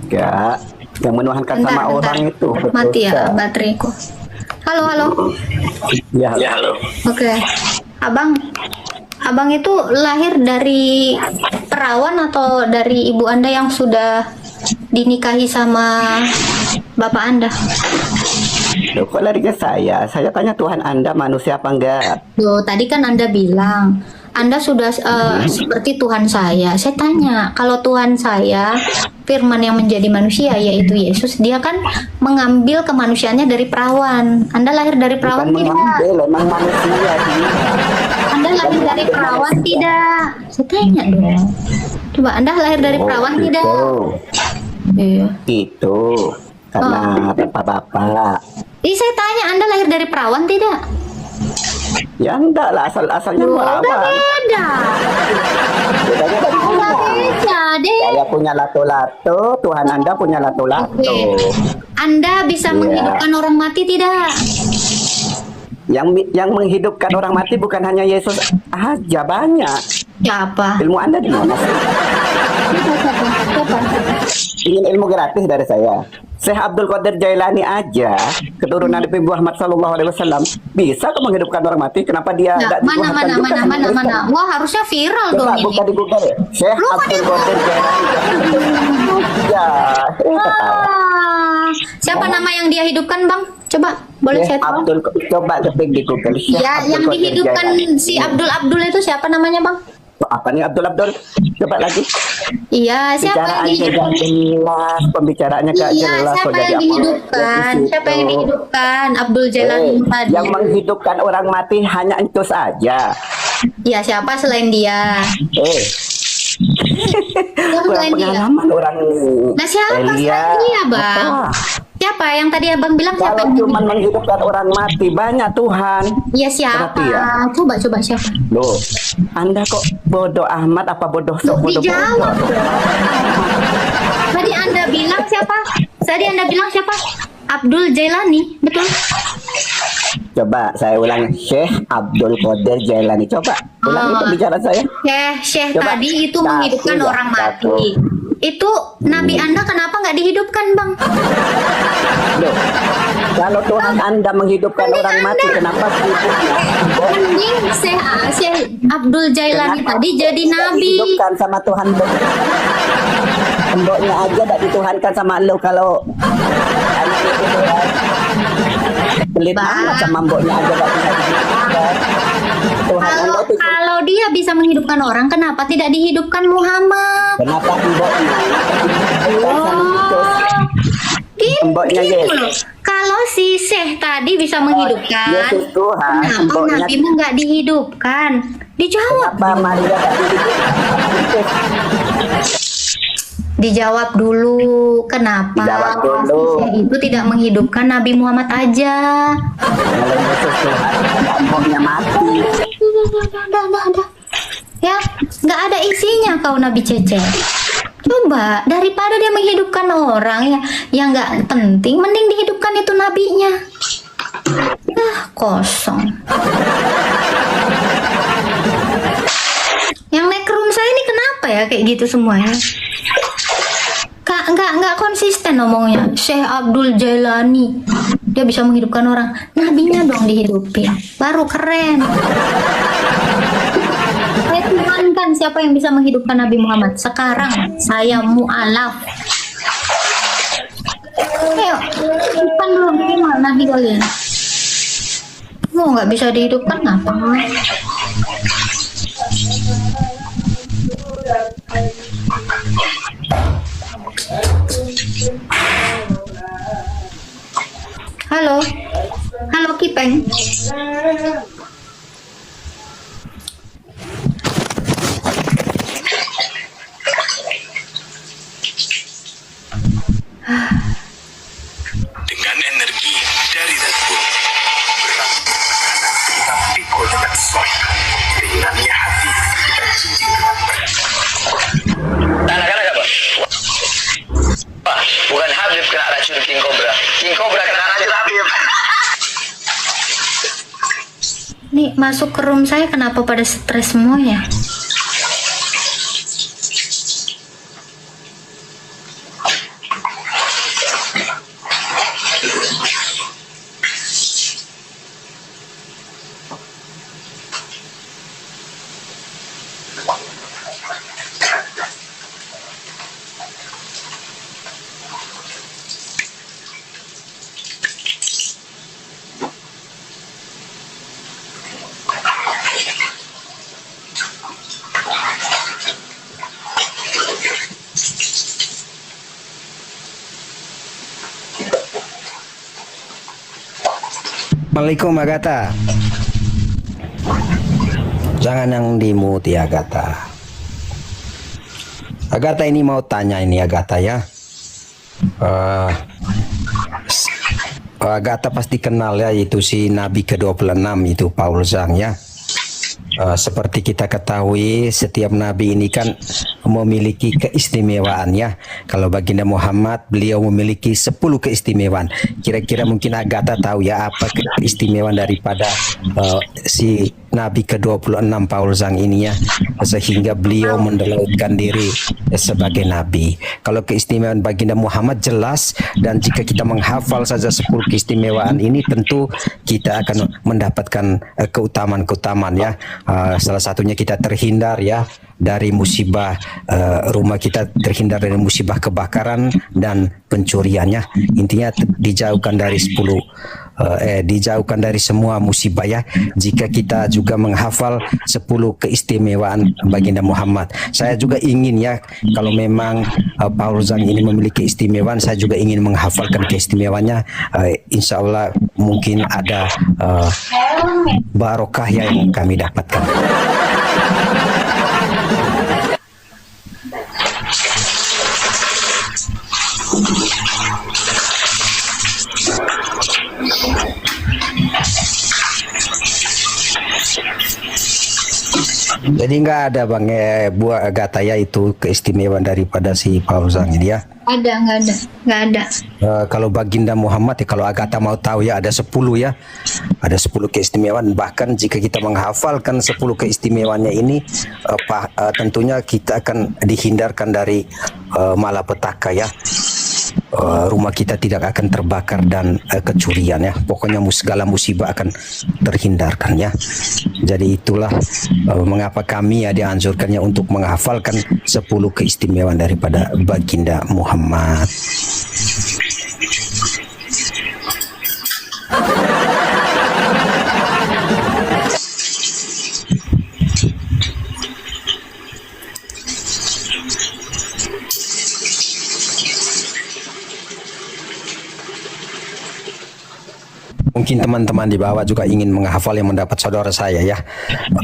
[SPEAKER 1] Gak. Yang menuhankan sama orang itu.
[SPEAKER 2] Mati ya
[SPEAKER 1] berdosa.
[SPEAKER 2] bateraiku. Halo.
[SPEAKER 1] Ya, halo.
[SPEAKER 2] Oke, abang itu lahir dari perawan atau dari ibu Anda yang sudah dinikahi sama bapak Anda?
[SPEAKER 7] Loh, kok lari ke saya? Saya tanya Tuhan Anda manusia apa enggak?
[SPEAKER 2] Loh, tadi kan Anda bilang Anda sudah seperti Tuhan saya. Saya tanya, kalau Tuhan saya, Firman yang menjadi manusia yaitu Yesus, dia kan mengambil kemanusiaannya dari perawan. Anda lahir dari
[SPEAKER 7] Bukan
[SPEAKER 2] perawan tidak?
[SPEAKER 7] mengambil, emang manusia sih.
[SPEAKER 2] Anda lahir dari perawan tidak? Saya tanya dong. Coba Anda lahir dari perawan tidak? Iya.
[SPEAKER 7] Itu karena bapak-bapak.
[SPEAKER 2] Ih, saya tanya Anda lahir dari perawan tidak?
[SPEAKER 7] Ya enggak lah, asal-asalnya
[SPEAKER 2] Loh, udah
[SPEAKER 7] perawan.
[SPEAKER 2] beda.
[SPEAKER 7] Bedanya dari
[SPEAKER 2] Udah
[SPEAKER 7] mana?
[SPEAKER 2] beda deh.
[SPEAKER 7] Saya punya lato-lato, Tuhan Anda punya lato-lato.
[SPEAKER 2] Oke. Anda bisa
[SPEAKER 7] Iya.
[SPEAKER 2] menghidupkan orang mati tidak?
[SPEAKER 7] Yang menghidupkan orang mati bukan hanya Yesus aja, banyak.
[SPEAKER 2] Siapa?
[SPEAKER 7] Ilmu Anda di mana sih?
[SPEAKER 2] Siapa?
[SPEAKER 7] Ingin ilmu gratis dari saya. Syekh Abdul Qadir Jailani aja, keturunan Nabi Muhammad SAW, bisa kok menghidupkan orang mati. Kenapa dia
[SPEAKER 2] Nah,
[SPEAKER 7] tidak dituhankan juga sama Kristen?
[SPEAKER 2] Wah, harusnya viral dong
[SPEAKER 7] Coba
[SPEAKER 2] ini.
[SPEAKER 7] buka di Google ya. Syekh
[SPEAKER 2] Lu kan
[SPEAKER 7] Abdul Qadir Jailani. Ya, ketawa.
[SPEAKER 2] Siapa nama yang dia hidupkan, Bang? Coba, boleh saya
[SPEAKER 7] Syekh
[SPEAKER 2] tahu?
[SPEAKER 7] Abdul, coba ketik di Google. Syekh
[SPEAKER 2] Ya,
[SPEAKER 7] Abdul
[SPEAKER 2] yang
[SPEAKER 7] Qadir
[SPEAKER 2] dihidupkan
[SPEAKER 7] Jailani.
[SPEAKER 2] si Abdul itu siapa namanya, Bang?
[SPEAKER 7] Apa nih Abdul? Coba lagi.
[SPEAKER 2] Iya, siapa yang
[SPEAKER 7] Pembicaraannya
[SPEAKER 2] dihidupkan?
[SPEAKER 7] gak jelas, pembicaraannya gak
[SPEAKER 2] Iya,
[SPEAKER 7] jelas. kok
[SPEAKER 2] siapa
[SPEAKER 7] jadi
[SPEAKER 2] yang
[SPEAKER 7] apa?
[SPEAKER 2] dihidupkan?
[SPEAKER 7] Di
[SPEAKER 2] Siapa yang
[SPEAKER 7] situ.
[SPEAKER 2] dihidupkan? Abdul Jailani tadi.
[SPEAKER 7] Yang menghidupkan orang mati hanya entus saja.
[SPEAKER 2] Iya, siapa selain dia?
[SPEAKER 7] Kurang
[SPEAKER 2] selain dia?
[SPEAKER 7] pengalaman orang.
[SPEAKER 2] Nah, siapa
[SPEAKER 7] Elia.
[SPEAKER 2] selain dia, Bang?
[SPEAKER 7] Apa?
[SPEAKER 2] Siapa yang tadi Abang bilang siapa?
[SPEAKER 7] Kalau
[SPEAKER 2] yang
[SPEAKER 7] cuma menghidupkan orang mati banyak Tuhan.
[SPEAKER 2] Iya, siapa?
[SPEAKER 7] Berarti ya?
[SPEAKER 2] Coba siapa?
[SPEAKER 7] Loh, Anda kok bodoh Ahmad apa bodoh
[SPEAKER 2] Loh,
[SPEAKER 7] bodoh
[SPEAKER 2] dijawab
[SPEAKER 7] bodoh?
[SPEAKER 2] dong. Tadi Anda bilang siapa? Tadi Anda bilang siapa? Abdul Jailani, betul?
[SPEAKER 7] Coba saya ulang, Syekh Abdul Qadir Jailani. Coba ulangi pembicaraan saya.
[SPEAKER 2] Syekh
[SPEAKER 7] Coba.
[SPEAKER 2] tadi itu
[SPEAKER 7] Satu,
[SPEAKER 2] menghidupkan
[SPEAKER 7] ya,
[SPEAKER 2] orang
[SPEAKER 7] satu.
[SPEAKER 2] mati. Itu Nabi Anda kenapa nggak dihidupkan, Bang?
[SPEAKER 7] Loh, kalau Tuhan Anda menghidupkan orang mati, kenapa hidupnya?
[SPEAKER 2] Mending Syekh Abdul Jailani
[SPEAKER 7] Kenapa?
[SPEAKER 2] tadi jadi nabi.
[SPEAKER 7] Dihidupkan sama Tuhan. Mboknya aja tidak dituhankan sama lo kalau anak itu Tuhan. Pelit
[SPEAKER 2] Bang.
[SPEAKER 7] banget sama mboknya aja tidak bisa dihidupkan. Tuhan Anda itu
[SPEAKER 2] Kalau dia bisa menghidupkan orang, kenapa tidak dihidupkan Muhammad?
[SPEAKER 7] kenapa mboknya? Mboknya
[SPEAKER 2] Gitu
[SPEAKER 7] Yesus.
[SPEAKER 2] loh. Kalau si Syekh tadi bisa menghidupkan,
[SPEAKER 7] Yesus Tuhan,
[SPEAKER 2] kenapa
[SPEAKER 7] mboknya
[SPEAKER 2] Nabi nggak dihidupkan? Dijawab.
[SPEAKER 7] kenapa Maria tidak dihidupkan?
[SPEAKER 2] Dijawab dulu, kenapa
[SPEAKER 7] Dijawab dulu.
[SPEAKER 2] si Syekh itu tidak menghidupkan Nabi Muhammad aja?
[SPEAKER 7] Kalau Yesus Tuhan, mboknya mati.
[SPEAKER 2] Udah. Ya, nggak ada isinya kau Nabi Cece. Coba, daripada dia menghidupkan orang yang nggak penting, mending dihidupkan itu nabinya. Kosong. Yang naik room saya ini kenapa ya kayak gitu semuanya? Nggak konsisten ngomongnya. Syekh Abdul Jailani, dia bisa menghidupkan orang. Nabinya dong dihidupin, baru keren. Saya tuhankan siapa yang bisa menghidupkan Nabi Muhammad. Sekarang saya mu'alaf. Ayo, hidupkan dulu minimal Nabi kalian. Mau nggak bisa dihidupkan ngapa? Halo, halo Kipeng.
[SPEAKER 8] Dengan energi dari Red Bull, berat tekanan kita pikul dengan soy, ringannya hati kita cincin dengan berat.
[SPEAKER 1] Anak-anak apa? Wah, bukan Habib kena racun King Cobra. King Cobra kena racun Habib.
[SPEAKER 2] Nih masuk ke room saya kenapa pada stres semua ya?
[SPEAKER 9] Assalamualaikum Agatha. Jangan yang di-mute ya Agatha. Agatha ini mau tanya ini Agatha ya. Agatha pasti kenal ya itu si Nabi ke-26 itu Paul Zhang ya. Seperti kita ketahui setiap nabi ini kan memiliki keistimewaan ya. Kalau baginda Muhammad beliau memiliki 10 keistimewaan. Kira-kira mungkin Agatha tahu ya apa keistimewaan daripada si Nabi ke-26 Paul Zhang ini ya, sehingga beliau mendelautkan diri sebagai nabi. Kalau keistimewaan baginda Muhammad jelas, dan jika kita menghafal saja 10 keistimewaan ini tentu kita akan mendapatkan keutamaan-keutamaan ya. Salah satunya kita terhindar ya dari musibah, rumah kita terhindar dari musibah kebakaran dan pencuriannya. Intinya dijauhkan dari dijauhkan dari semua musibah ya, jika kita juga menghafal 10 keistimewaan baginda Muhammad. Saya juga ingin ya, kalau memang Paul Zhang ini memiliki keistimewaan, saya juga ingin menghafalkan keistimewaannya. Insya Allah mungkin ada barokah yang kami dapatkan. Jadi nggak ada Bang buah Agatha ya itu keistimewaan daripada si Paul Zhang ini ya?
[SPEAKER 2] Nggak ada.
[SPEAKER 9] Kalau baginda Muhammad ya, kalau Agatha mau tahu ya ada 10 ya, ada 10 keistimewaan. Bahkan jika kita menghafalkan 10 keistimewaannya ini, tentunya kita akan dihindarkan dari malapetaka ya. Rumah kita tidak akan terbakar dan kecurian ya. Pokoknya segala musibah akan terhindarkan ya. Jadi itulah mengapa kami ya dianjurkannya untuk menghafalkan 10 keistimewaan daripada baginda Muhammad. Mungkin teman-teman di bawah juga ingin menghafal yang mendapat saudara saya ya,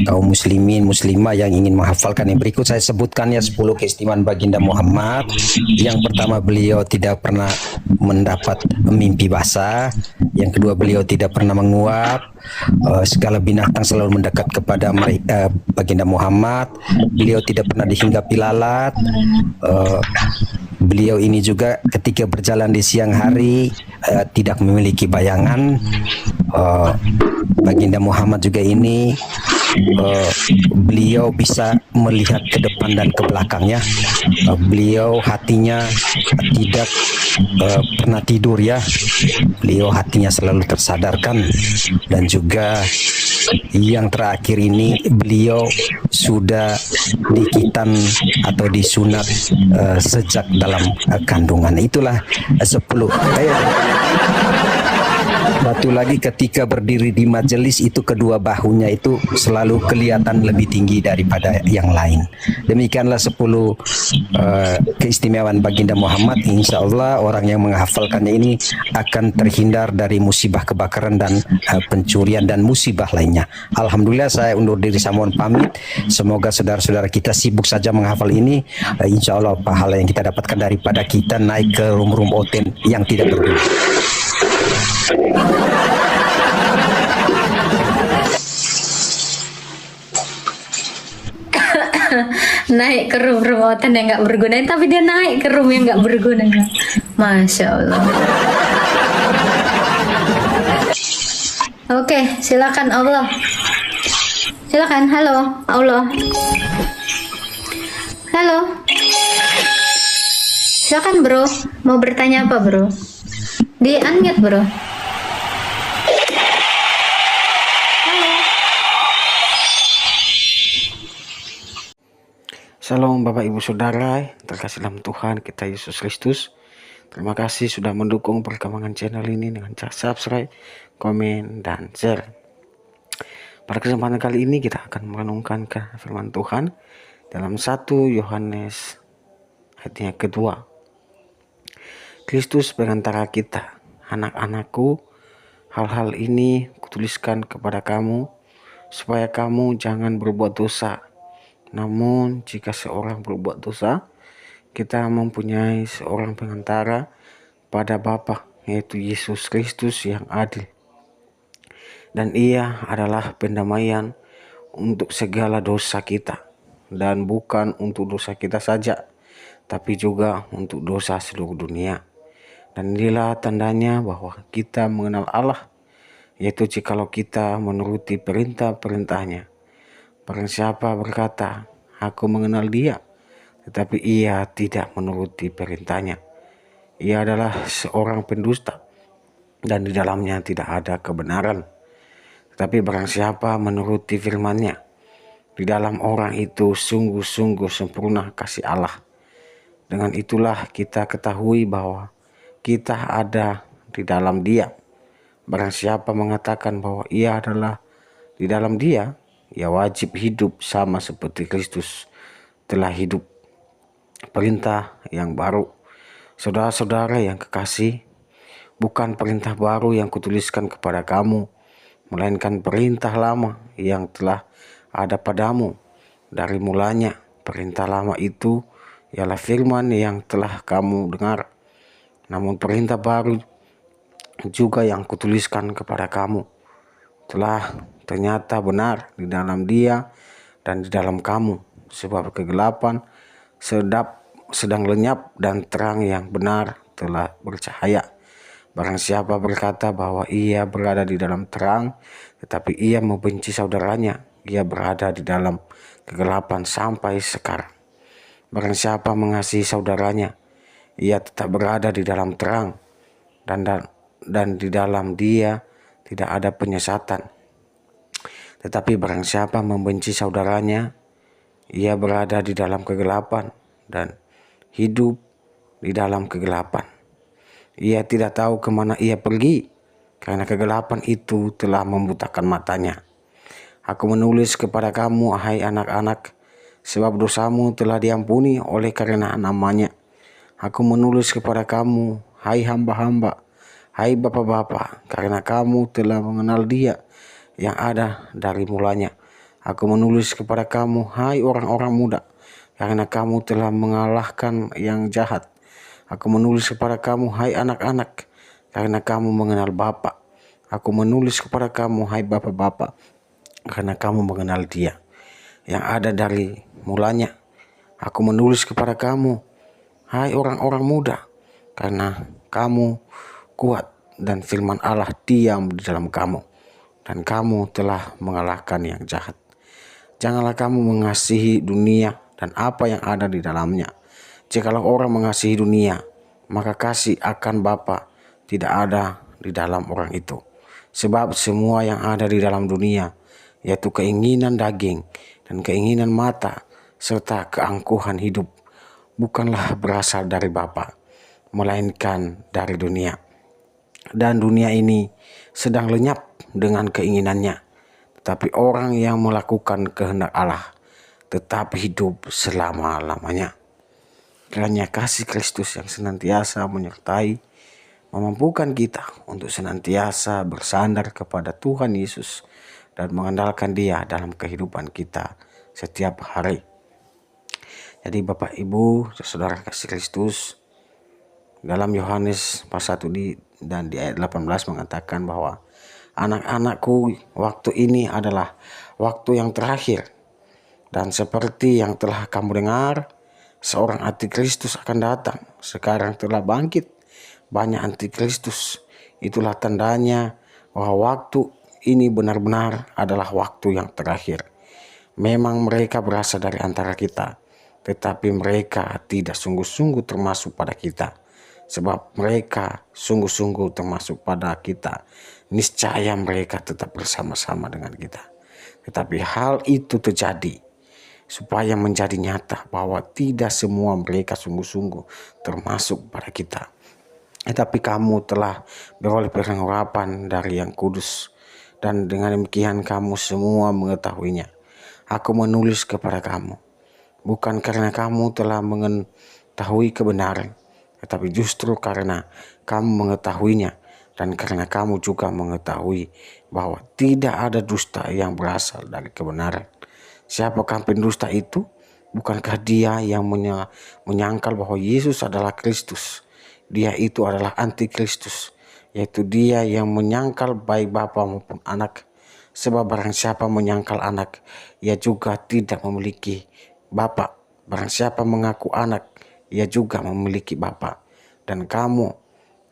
[SPEAKER 9] kaum muslimin muslimah yang ingin menghafalkan. Yang berikut saya sebutkan ya 10 keistimewaan baginda Muhammad. Yang pertama, beliau tidak pernah mendapat mimpi basah. Yang kedua, beliau tidak pernah menguap. Segala binatang selalu mendekat kepada baginda Muhammad. Beliau tidak pernah dihinggapi lalat. Beliau ini juga ketika berjalan di siang hari tidak memiliki bayangan. Baginda Muhammad juga ini beliau bisa melihat ke depan dan ke belakangnya. Beliau hatinya tidak pernah tidur ya. Beliau hatinya selalu tersadarkan. Dan juga yang terakhir ini, beliau sudah dikitan atau disunat sejak dalam kandungan. Itulah 10. Satu lagi, ketika berdiri di majelis itu kedua bahunya itu selalu kelihatan lebih tinggi daripada yang lain. Demikianlah 10 keistimewaan baginda Muhammad. Insya Allah orang yang menghafalkannya ini akan terhindar dari musibah kebakaran dan pencurian dan musibah lainnya. Alhamdulillah, saya undur diri, saya mohon pamit. Semoga saudara-saudara kita sibuk saja menghafal ini. Insya Allah pahala yang kita dapatkan daripada kita naik ke room-room oten yang tidak berguna.
[SPEAKER 2] Naik ke room oten yang nggak berguna, tapi dia naik ke room yang nggak berguna. Masya Allah. Oke, silakan Allah. Silakan, halo Allah. Halo. Silakan bro, mau bertanya apa bro? Di unmute bro.
[SPEAKER 5] Shalom Bapak Ibu Saudara, terkasih dalam Tuhan kita Yesus Kristus. Terima kasih sudah mendukung perkembangan channel ini dengan cara subscribe, komen, dan share. Pada kesempatan kali ini kita akan merenungkan ke firman Tuhan dalam 1 Yohanes ayatnya kedua. Kristus berantara kita, anak-anakku, hal-hal ini kutuliskan kepada kamu supaya kamu jangan berbuat dosa. Namun jika seorang berbuat dosa, kita mempunyai seorang pengantara pada Bapa, yaitu Yesus Kristus yang adil. Dan ia adalah pendamaian untuk segala dosa kita, dan bukan untuk dosa kita saja, tapi juga untuk dosa seluruh dunia. Dan inilah tandanya bahwa kita mengenal Allah, yaitu jikalau kita menuruti perintah-perintahnya. Barang siapa berkata, aku mengenal dia, tetapi ia tidak menuruti perintahnya, ia adalah seorang pendusta, dan di dalamnya tidak ada kebenaran. Tetapi barang siapa menuruti firman-Nya, di dalam orang itu sungguh-sungguh sempurna kasih Allah. Dengan itulah kita ketahui bahwa kita ada di dalam Dia. Barang siapa mengatakan bahwa ia adalah di dalam Dia, ia wajib hidup sama seperti Kristus telah hidup. Perintah yang baru, saudara-saudara yang kekasih, bukan perintah baru yang kutuliskan kepada kamu, melainkan perintah lama yang telah ada padamu dari mulanya. Perintah lama itu ialah firman yang telah kamu dengar. Namun perintah baru juga yang kutuliskan kepada kamu telah ternyata benar di dalam Dia dan di dalam kamu, sebab kegelapan sedang lenyap dan terang yang benar telah bercahaya. Barang siapa berkata bahwa ia berada di dalam terang, tetapi ia membenci saudaranya, ia berada di dalam kegelapan sampai sekarang. Barang siapa mengasihi saudaranya, ia tetap berada di dalam terang, dan di dalam dia tidak ada penyesatan. Tetapi barang siapa membenci saudaranya, ia berada di dalam kegelapan dan hidup di dalam kegelapan. Ia tidak tahu kemana ia pergi, karena kegelapan itu telah membutakan matanya. Aku menulis kepada kamu, hai anak-anak, sebab dosamu telah diampuni oleh karena namanya. Aku menulis kepada kamu, hai hamba-hamba, hai bapak-bapak, karena kamu telah mengenal Dia yang ada dari mulanya. Aku menulis kepada kamu, hai orang-orang muda, karena kamu telah mengalahkan yang jahat. Aku menulis kepada kamu, hai anak-anak, karena kamu mengenal Bapa. Aku menulis kepada kamu, hai bapak-bapak, karena kamu mengenal Dia yang ada dari mulanya. Aku menulis kepada kamu, hai orang-orang muda, karena kamu kuat dan firman Allah diam di dalam kamu, dan kamu telah mengalahkan yang jahat. Janganlah kamu mengasihi dunia dan apa yang ada di dalamnya. Jikalau orang mengasihi dunia, maka kasih akan Bapa tidak ada di dalam orang itu. Sebab semua yang ada di dalam dunia, yaitu keinginan daging dan keinginan mata, serta keangkuhan hidup, bukanlah berasal dari Bapa, melainkan dari dunia. Dan dunia ini sedang lenyap dengan keinginannya, tetapi orang yang melakukan kehendak Allah tetap hidup selama-lamanya. Kiranya kasih Kristus yang senantiasa menyertai, memampukan kita untuk senantiasa bersandar kepada Tuhan Yesus dan mengandalkan Dia dalam kehidupan kita setiap hari. Jadi Bapak Ibu, saudara kasih Kristus, dalam Yohanes pasal 1 dan di ayat 18 mengatakan bahwa anak-anakku, waktu ini adalah waktu yang terakhir. Dan seperti yang telah kamu dengar, seorang antikristus akan datang. Sekarang telah bangkit banyak antikristus. Itulah tandanya bahwa waktu ini benar-benar adalah waktu yang terakhir. Memang mereka berasal dari antara kita, tetapi mereka tidak sungguh-sungguh termasuk pada kita. Sebab mereka sungguh-sungguh termasuk pada kita, niscaya mereka tetap bersama-sama dengan kita. Tetapi hal itu terjadi supaya menjadi nyata bahwa tidak semua mereka sungguh-sungguh termasuk pada kita. Tetapi kamu telah beroleh pengharapan dari Yang Kudus, dan dengan demikian kamu semua mengetahuinya. Aku menulis kepada kamu, bukan karena kamu telah mengetahui kebenaran, tetapi justru karena kamu mengetahuinya Dan karena kamu juga mengetahui bahwa tidak ada dusta yang berasal dari kebenaran. Siapakah pendusta itu? Bukankah dia yang menyangkal bahwa Yesus adalah Kristus? Dia itu adalah antikristus, yaitu dia yang menyangkal baik Bapa maupun Anak. Sebab barang siapa menyangkal Anak, ia juga tidak memiliki Bapa. Barang siapa mengaku Anak, ia juga memiliki Bapa. Dan kamu,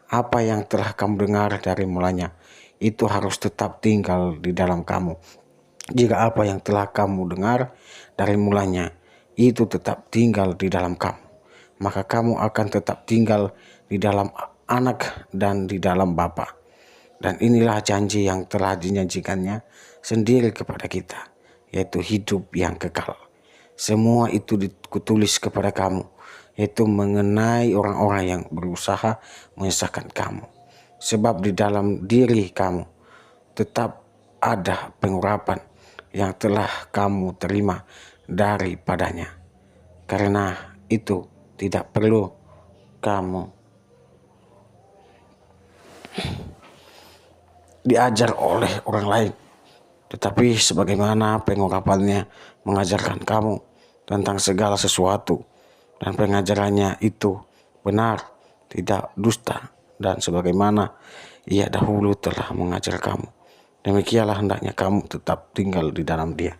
[SPEAKER 5] apa yang telah kamu dengar dari mulanya, itu harus tetap tinggal di dalam kamu. Jika apa yang telah kamu dengar dari mulanya, itu tetap tinggal di dalam kamu, maka kamu akan tetap tinggal di dalam Anak dan di dalam Bapa. Dan inilah janji yang telah dinyanyikannya sendiri kepada kita, yaitu hidup yang kekal. Semua itu ditulis kepada kamu, yaitu mengenai orang-orang yang berusaha menyesatkan kamu. Sebab di dalam diri kamu tetap ada pengurapan yang telah kamu terima daripadanya. Karena itu tidak perlu kamu diajar oleh orang lain, tetapi sebagaimana pengurapannya mengajarkan kamu tentang segala sesuatu, dan pengajarannya itu benar, tidak dusta, dan sebagaimana ia dahulu telah mengajar kamu, demikianlah hendaknya kamu tetap tinggal di dalam Dia.